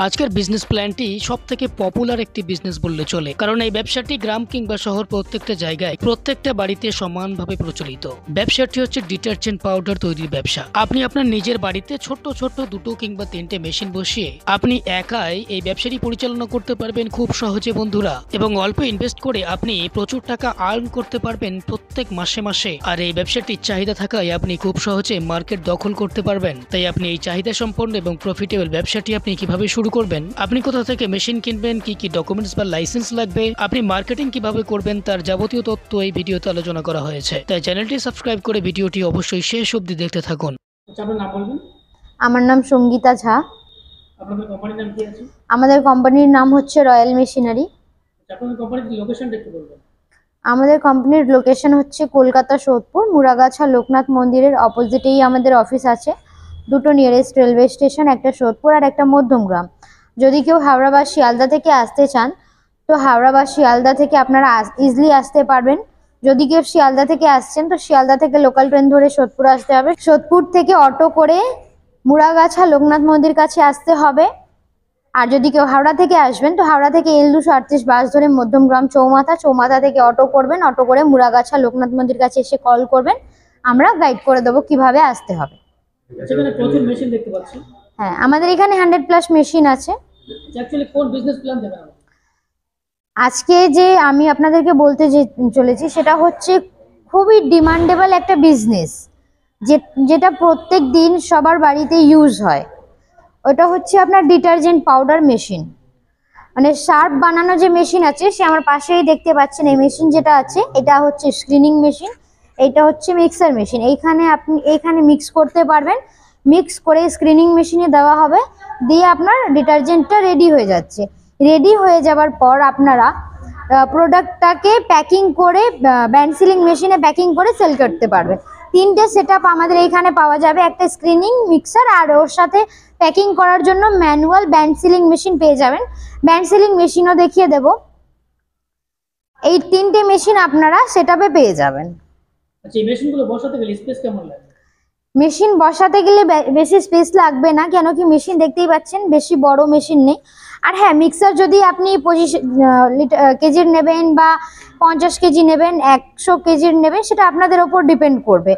আজকের বিজনেস প্ল্যানটি সবথেকে পপুলার একটি বিজনেস বললে চলে, কারণ এই ব্যবসাটি গ্রাম কিংবা শহর প্রত্যেকটা জায়গায় প্রত্যেকটা বাড়িতে সমানভাবে প্রচলিত। ব্যবসাটি হচ্ছে ডিটারজেন্ট পাউডার তৈরির ব্যবসা। আপনি আপনার নিজের বাড়িতে ছোট ছোট 2 কিংবা 3টে মেশিন বসিয়ে আপনি একাই এই ব্যবসাটি পরিচালনা করতে পারবেন খুব সহজে বন্ধুরা, এবং অল্প ইনভেস্ট করে আপনি প্রচুর টাকা আর্ন করতে পারবেন প্রত্যেক মাসে মাসে। আর এই ব্যবসাটির চাহিদা থাকায় আপনি খুব সহজে মার্কেট দখল করতে পারবেন। তাই আপনি এই চাহিদা সম্পন্ন এবং প্রফিটেবল ব্যবসাটি আপনি কিভাবে শুরু করবেন, আপনি কোথা থেকে মেশিন কিনবেন, কি কি ডকুমেন্টস বা লাইসেন্স লাগবে, আপনি মার্কেটিং কিভাবে করবেন, তার যাবতীয় তথ্য এই ভিডিওতে আলোচনা করা হয়েছে। তাই চ্যানেলটি সাবস্ক্রাইব করে ভিডিওটি অবশ্যই শেষ অবধি দেখতে থাকুন। আপনার নাম বলবেন? আমার নাম সঙ্গীতা ঝা। আপনাদের কোম্পানির নাম কি আছে? আমাদের কোম্পানির নাম হচ্ছে রয়্যাল মেশিনারি। আপনাদের কোম্পানির লোকেশনটা একটু বলবেন। আমাদের কোম্পানির লোকেশন হচ্ছে কলকাতা সোদপুর, মুরাগাছা লোকনাথ মন্দিরের অপোজিটেই আমাদের অফিস আছে। দুটো নিয়ারেস্ট রেলওয়ে স্টেশন, একটা সোদপুর আর একটা মধ্যমগ্রাম। যদি কেউ হাওড়া বা শিয়ালদা থেকে আসতে চান তো হাওড়া বা শিয়ালদা থেকে আপনারা ইজিলি আসতে পারবেন। যদি কেউ শিয়ালদা থেকে আসছেন তো শিয়ালদা থেকে লোকাল ট্রেন ধরে সোদপুর আসতে হবে। সোদপুর থেকে অটো করে মুরাগাছা লোকনাথ মন্দির কাছে আসতে হবে। আর যদি কেউ হাওড়া থেকে আসবেন তো হাওড়া থেকে L238 বাস ধরে মধ্যমগ্রাম চৌমাথা থেকে অটো করবেন, অটো করে মুরাগাছা লোকনাথ মন্দির কাছে এসে কল করবেন, আমরা গাইড করে দেবো কিভাবে আসতে হবে। সেখানে প্রচুর মেশিন দেখতে পাচ্ছি। হ্যাঁ, আমাদের এখানে 100+ মেশিন আছে। অ্যাকচুয়ালি কোন বিজনেস প্ল্যান দেবেন? আজকে যে আমি আপনাদেরকে বলতে চলেছি সেটা হচ্ছে খুবই ডিমান্ডেবল একটা বিজনেস, যেটা প্রত্যেক দিন সবার বাড়িতে ইউজ হয়। ওটা হচ্ছে আপনার ডিটারজেন্ট পাউডার মেশিন, মানে সার্ফ বানানো যে মেশিন আছে সে আমার পাশেই দেখতে পাচ্ছেন। এই মেশিন যেটা আছে এটা হচ্ছে স্ক্রিনিং মেশিন, এটা হচ্ছে মিক্সার মেশিন। এইখানে মিক্স করতে পারবেন, মিক্স করে স্ক্রিনিং মেশিনে দেওয়া হবে, দিয়ে আপনার ডিটারজেন্টটা রেডি হয়ে যাচ্ছে। রেডি হয়ে যাওয়ার পর আপনারা প্রোডাক্টটাকে প্যাকিং করে ব্যান্ড সিলিং মেশিনে প্যাকিং করে সেল করতে পারবেন। 3টে সেটআপ আমাদের এইখানে পাওয়া যাবে, একটা স্ক্রিনিং, মিক্সার আর ওর সাথে প্যাকিং করার জন্য ম্যানুয়াল ব্যান্ড সিলিং মেশিন পেয়ে যাবেন। ব্যান্ড সিলিং মেশিনও দেখিয়ে দেব। এই 3টে মেশিন আপনারা সেটআপে পেয়ে যাবেন। আচ্ছা, এই মেশিনগুলো বসাতে গেলে স্পেস কেমন লাগে? মেশিন বসাতে গেলে বেশি স্পেস লাগবে না, কেন কি মেশিন দেখতেই পাচ্ছেন বেশি বড় মেশিন নেই। আর হ্যাঁ, মিক্সার যদি আপনি 25 কেজির নেবেন বা 50 কেজি নেবেন, 100 কেজির নেবেন, সেটা আপনাদের ওপর ডিপেন্ড করবে।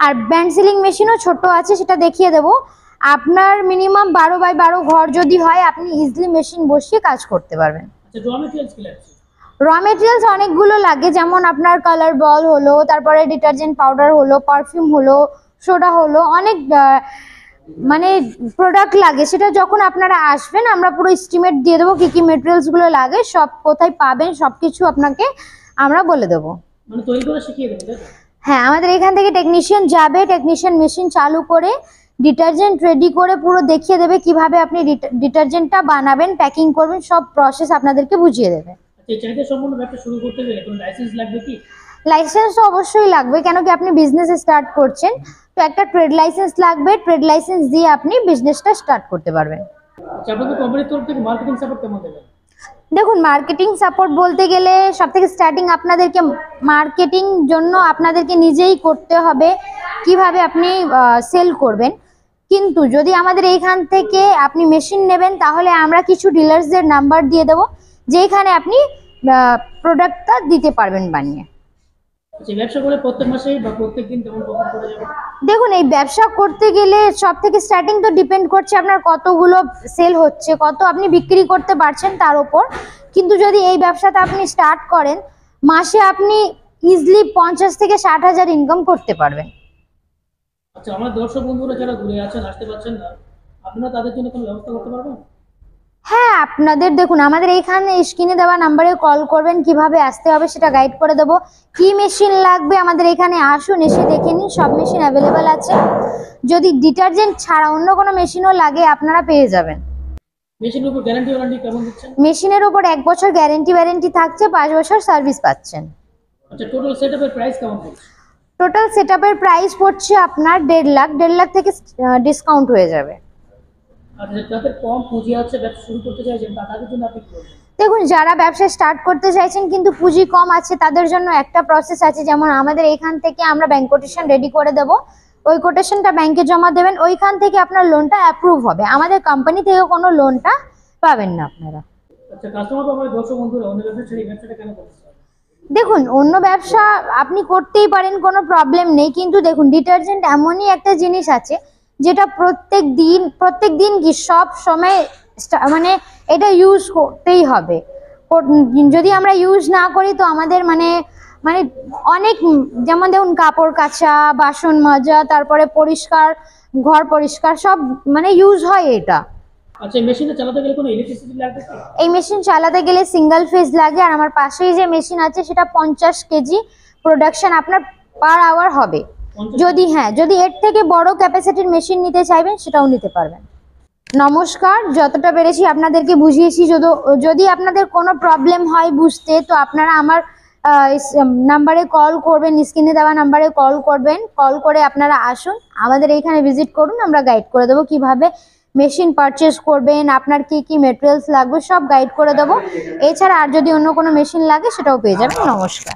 আর ব্যান্ড সিলিং মেশিনও ছোট আছে, সেটা দেখিয়ে দেব। আপনার মিনিমাম 12x12 ঘর যদি হয় আপনি ইজিলি মেশিন বসিয়ে কাজ করতে পারবেন। আচ্ছা, র মেটেরিয়ালস কি লাগছে? র মেটেরিয়ালস অনেকগুলো লাগে, যেমন আপনার কালার বল হলো, তারপরে ডিটারজেন্ট পাউডার হলো, পারফিউম হলো, সোডা হলো, অনেক মানে প্রোডাক্ট লাগে। সেটা যখন আপনারা আসবেন আমরা পুরো এস্টিমেট দিয়ে দেবো কি কি মেটেরিয়ালস গুলো লাগে, সব কোথায় পাবেন সবকিছু আপনাকে আমরা বলে দেবো। মানে তৈরি করে শিখিয়ে দেবেন, তাই তো? হ্যাঁ, আমাদের এখান থেকে টেকনিশিয়ান যাবে, টেকনিশিয়ান মেশিন চালু করে ডিটারজেন্ট রেডি করে পুরো দেখিয়ে দেবে কিভাবে আপনি ডিটারজেন্টটা বানাবেন, প্যাকিং করবেন, সব প্রসেস আপনাদেরকে বুঝিয়ে দেবে। এই চাহিদা সম্পন্ন ব্যবসা শুরু করতে গেলে কোনো লাইসেন্স লাগবে কি? লাইসেন্স তো অবশ্যই লাগবে, কেন কি আপনি বিজনেস স্টার্ট করছেন, তো একটা ট্রেড লাইসেন্স লাগবে। ট্রেড লাইসেন্স দিয়ে আপনি বিজনেসটা স্টার্ট করতে পারবেন। আচ্ছা, আপনাদের কোম্পানির তরফ থেকে মার্কেটিং সাপোর্ট কেমন দেবেন? দেখুন, মার্কেটিং সাপোর্ট বলতে গেলে সবথেকে স্টার্টিং আপনাদেরকে মার্কেটিং জন্য আপনাদেরকে নিজেই করতে হবে, কিভাবে আপনি সেল করবেন। কিন্তু যদি আমাদের এইখান থেকে আপনি মেশিন নেবেন তাহলে আমরা কিছু ডিলার্সদের নাম্বার দিয়ে দেবো, যেখানে আপনি প্রোডাক্টটা দিতে পারবেন বানিয়ে। আচ্ছা, ব্যবসা করে প্রত্যেক মাসে বা প্রত্যেক দিন কেমন প্রফিট করা যাবে? দেখুন, এই ব্যবসা করতে গেলে সব থেকে স্টার্টিং তো ডিপেন্ড করছে আপনার কতগুলো সেল হচ্ছে, কত আপনি বিক্রি করতে পারছেন তার উপর। কিন্তু যদি এই ব্যবসাটা আপনি স্টার্ট করেন, মাসে আপনি ইজিলি 50 থেকে 60 হাজার ইনকাম করতে পারবেন। আচ্ছা, আমার দর্শক বন্ধুরা যারা দূরে আছেন, আসতে পারছেন না, আপনারা তাদের জন্য কোনো ব্যবস্থা করতে পারবেন? হ্যাঁ, আপনাদের দেখুন আমাদের এইখানে স্ক্রিনে দেওয়া নাম্বারে কল করবেন, কিভাবে আসতে হবে সেটা গাইড করে দেবো। কি মেশিন লাগবে আমাদের এখানে আসুন, এসে দেখে নিন, সব মেশিন অ্যাভেলেবেল আছে। যদি ডিটারজেন্ট ছাড়া অন্য কোনো মেশিনও লাগে আপনারা পেয়ে যাবেন। মেশিনের উপর গ্যারান্টি ওয়ারেন্টি কেমন দিচ্ছেন? মেশিনের উপর 1 বছর গ্যারেন্টি থাকছে, 5 বছর সার্ভিস পাচ্ছেন। আচ্ছা, টোটাল সেটআপের প্রাইস কেমন পড়ছে? টোটাল সেটআপের প্রাইস পড়ছে আপনার 1.5 লাখ থেকে ডিসকাউন্ট হয়ে যাবে। আচ্ছা, যাদের কম পুঁজি আছে, ব্যবসা শুরু করতে চাইছেন, তাদের জন্য আপনি কি বলবেন? দেখুন, যারা ব্যবসা স্টার্ট করতে চাইছেন কিন্তু পুঁজি কম আছে তাদের জন্য একটা প্রসেস আছে, যেমন আমাদের এখান থেকে আমরা ব্যাংক কোটেশন রেডি করে দেব। ওই কোটেশনটা ব্যাংকে জমা দেবেন, ওইখান থেকে আপনার লোনটা অ্যাপ্রুভ হবে। আমাদের কোম্পানি থেকে কোনো লোনটা পাবেন না আপনারা। আচ্ছা, কাস্টমার বা আমাদের দর্শক বন্ধুরা অন্য ব্যবসা ছেড়ে এই ব্যবসাটা কেন করতে চায়? দেখুন, অন্য ব্যবসা আপনি করতেই পারেন, কোনো প্রবলেম নেই, কিন্তু দেখুন ডিটারজেন্ট এমনই একটা জিনিস আছে যেটা প্রত্যেক দিন কি সব সময় মানে এটা ইউজ করতেই হবে। যদি আমরা ইউজ না করি তো আমাদের মানে মানে অনেক যেমন দেখুন কাপড় কাচা, বাসন মাজা, তারপরে পরিষ্কার ঘর পরিষ্কার সব মানে ইউজ হয় এটা। আচ্ছা, এই মেশিনটা চালাতে গেলে কোনো ইলেকট্রিসিটি লাগবে কি? এই মেশিন চালাতে গেলে সিঙ্গেল ফেজ লাগে, আর আমার পাশেই যে মেশিন আছে সেটা 50 কেজি প্রোডাকশন আপনার পার আওয়ার হবে। যদি এর থেকে বড় ক্যাপাসিটির মেশিন নিতে চাইবেন সেটাও নিতে পারবেন। নমস্কার, যতটা পেরেছি আপনাদেরকে বুঝিয়েছি। যদি আপনাদের কোনো প্রবলেম হয় বুঝতে, তো আপনারা আমার নাম্বারে কল করবেন, স্ক্রিনে দেওয়া নাম্বারে কল করবেন। কল করে আপনারা আসুন, আমাদের এইখানে ভিজিট করুন, আমরা গাইড করে দেবো কিভাবে মেশিন পারচেস করবেন, আপনার কি কি মেটেরিয়ালস লাগবে সব গাইড করে দেবো। এছাড়া আর যদি অন্য কোনো মেশিন লাগে সেটাও পেয়ে যাবেন। নমস্কার।